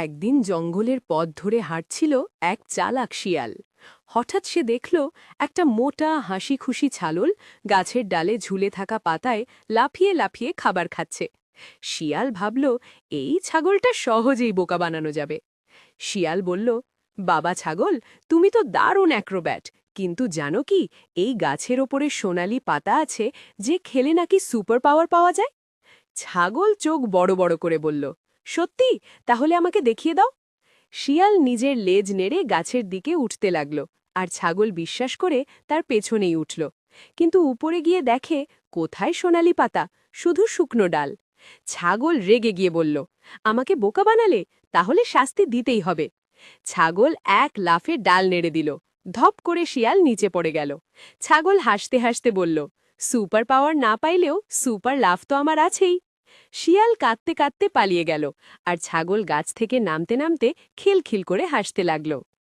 একদিন জঙ্গলের পথ ধরে হাঁটছিল এক চালাক শিয়াল। হঠাৎ সে দেখল একটা মোটা হাসি খুশি ছাগল গাছের ডালে ঝুলে থাকা পাতায় লাফিয়ে লাফিয়ে খাবার খাচ্ছে। শিয়াল ভাবল, এই ছাগলটা সহজেই বোকা বানানো যাবে। শিয়াল বলল, বাবা ছাগল, তুমি তো দারুণ অ্যাক্রোব্যাট, কিন্তু জানো কি, এই গাছের ওপরে সোনালি পাতা আছে যে খেলে নাকি সুপার পাওয়ার পাওয়া যায়। ছাগল চোখ বড় বড় করে বলল, সত্যি? তাহলে আমাকে দেখিয়ে দাও। শিয়াল নিজের লেজ নেড়ে গাছের দিকে উঠতে লাগল, আর ছাগল বিশ্বাস করে তার পেছনেই উঠল। কিন্তু উপরে গিয়ে দেখে, কোথায় সোনালি পাতা, শুধু শুকনো ডাল। ছাগল রেগে গিয়ে বলল, আমাকে বোকা বানালে, তাহলে শাস্তি দিতেই হবে। ছাগল এক লাফে ডাল নেড়ে দিল। ধপ করে শিয়াল নিচে পড়ে গেল। ছাগল হাসতে হাসতে বলল, সুপার পাওয়ার না পাইলেও সুপার লাফ তো আমার আছেই। শিয়াল কাঁদতে কাঁদতে পালিয়ে গেল, আর ছাগল গাছ থেকে নামতে নামতে খিলখিল করে হাসতে লাগল।